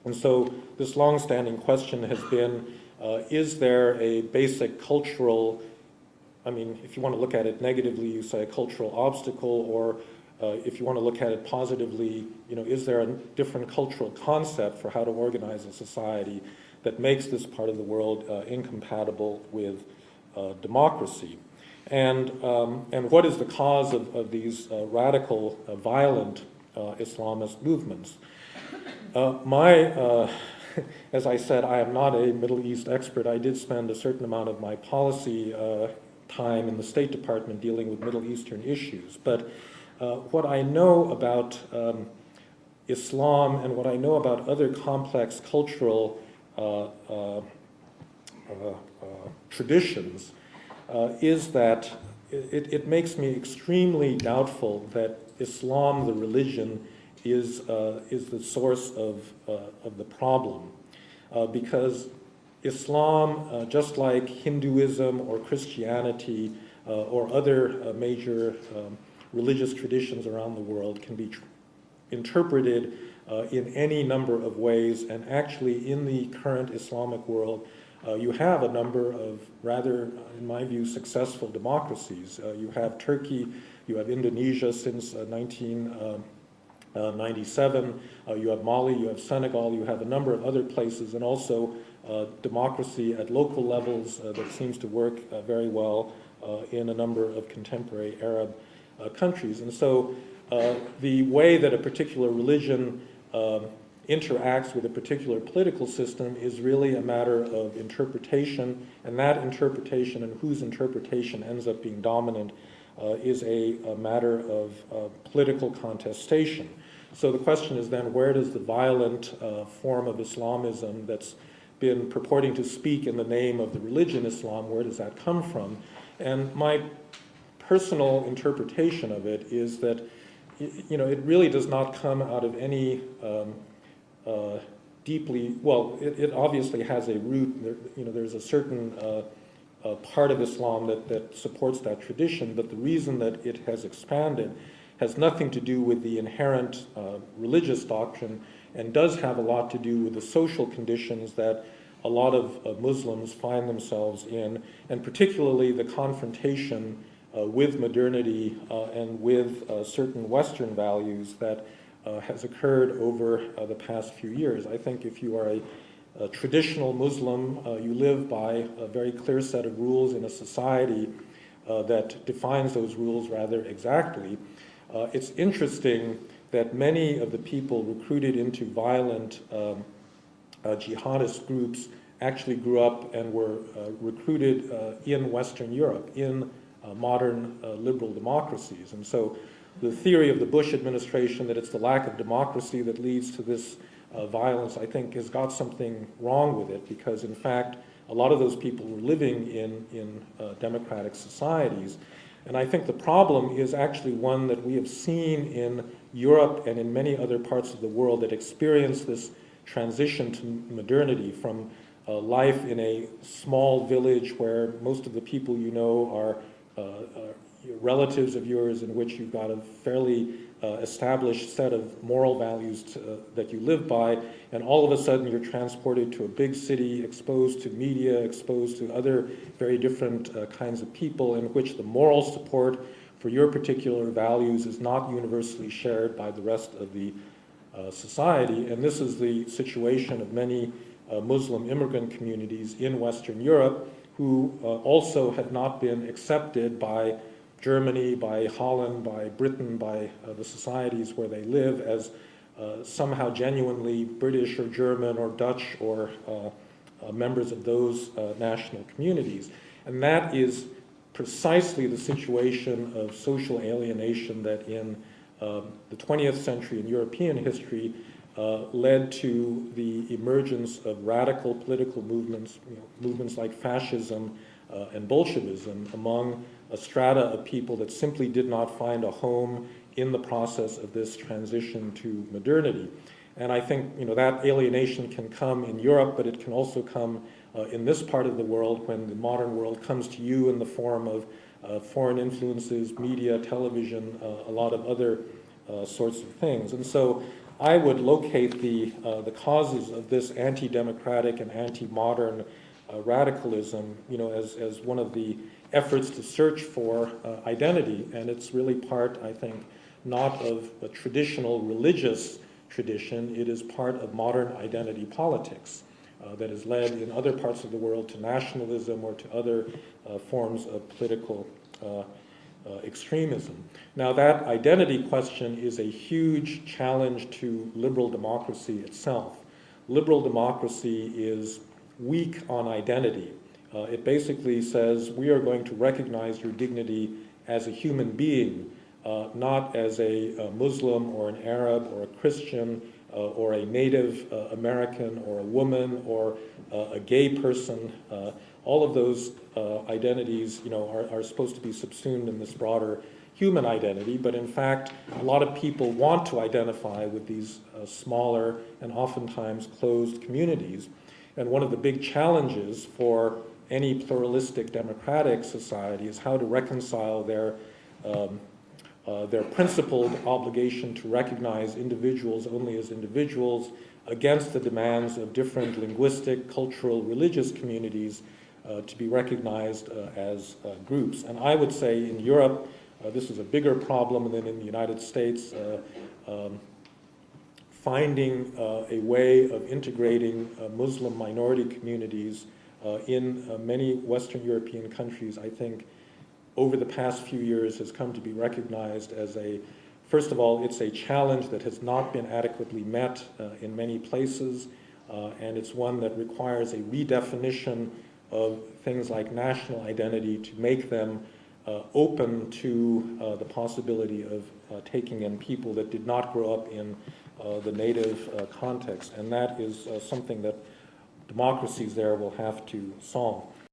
And so this long-standing question has been, is there a basic cultural, I mean, if you want to look at it negatively, you say a cultural obstacle, or if you want to look at it positively, is there a different cultural concept for how to organize a society that makes this part of the world incompatible with democracy? And what is the cause of these radical, violent Islamist movements? As I said, I am not a Middle East expert. I did spend a certain amount of my policy time in the State Department dealing with Middle Eastern issues. But what I know about Islam and what I know about other complex cultural traditions is that it makes me extremely doubtful that Islam, the religion, is the source of the problem. Because Islam, just like Hinduism or Christianity or other major religious traditions around the world, can be interpreted in any number of ways. And actually, in the current Islamic world, you have a number of rather, in my view, successful democracies. You have Turkey, you have Indonesia since 1997, you have Mali, you have Senegal, you have a number of other places, and also democracy at local levels that seems to work very well in a number of contemporary Arab countries. And so the way that a particular religion interacts with a particular political system is really a matter of interpretation, and that interpretation and whose interpretation ends up being dominant is a matter of political contestation. So the question is then, where does the violent form of Islamism that's been purporting to speak in the name of the religion Islam, where does that come from? And my personal interpretation of it is that it really does not come out of any deeply, well, it obviously has a root. There's a certain part of Islam that supports that tradition, but the reason that it has expanded has nothing to do with the inherent religious doctrine, and does have a lot to do with the social conditions that a lot of Muslims find themselves in, and particularly the confrontation with modernity and with certain Western values that has occurred over the past few years. I think if you are a traditional Muslim, you live by a very clear set of rules in a society that defines those rules rather exactly. It's interesting that many of the people recruited into violent jihadist groups actually grew up and were recruited in Western Europe, in modern liberal democracies. And so the theory of the Bush administration that it's the lack of democracy that leads to this violence, I think, has got something wrong with it, because in fact a lot of those people were living in democratic societies. And I think the problem is actually one that we have seen in Europe and in many other parts of the world that experience this transition to modernity, from life in a small village where most of the people you know are relatives of yours, in which you've got a fairly established set of moral values that you live by, and all of a sudden you're transported to a big city, exposed to media, exposed to other very different kinds of people, in which the moral support for your particular values is not universally shared by the rest of the society. And this is the situation of many Muslim immigrant communities in Western Europe, who also have not been accepted by Germany, by Holland, by Britain, by the societies where they live as somehow genuinely British or German or Dutch or members of those national communities. And that is precisely the situation of social alienation that in the 20th century in European history led to the emergence of radical political movements, movements like fascism and Bolshevism, among a strata of people that simply did not find a home in the process of this transition to modernity. And I think that alienation can come in Europe, but it can also come in this part of the world when the modern world comes to you in the form of foreign influences, media, television, a lot of other sorts of things. And so I would locate the causes of this anti-democratic and anti-modern radicalism, as one of the efforts to search for identity, and it's really part, I think, not of a traditional religious tradition. It is part of modern identity politics that has led in other parts of the world to nationalism or to other forms of political extremism. Now, that identity question is a huge challenge to liberal democracy itself. Liberal democracy is weak on identity. It basically says we are going to recognize your dignity as a human being, not as a Muslim or an Arab or a Christian or a Native American or a woman or a gay person. All of those identities, are supposed to be subsumed in this broader human identity, but in fact, a lot of people want to identify with these smaller and oftentimes closed communities. And one of the big challenges for any pluralistic democratic society is how to reconcile their principled obligation to recognize individuals only as individuals against the demands of different linguistic, cultural, religious communities to be recognized as groups. And I would say in Europe, this is a bigger problem than in the United States. Finding a way of integrating Muslim minority communities in many Western European countries, I think, over the past few years has come to be recognized as first of all, it's a challenge that has not been adequately met in many places, and it's one that requires a redefinition of things like national identity to make them open to the possibility of taking in people that did not grow up in the native context. And that is something that democracies there will have to solve.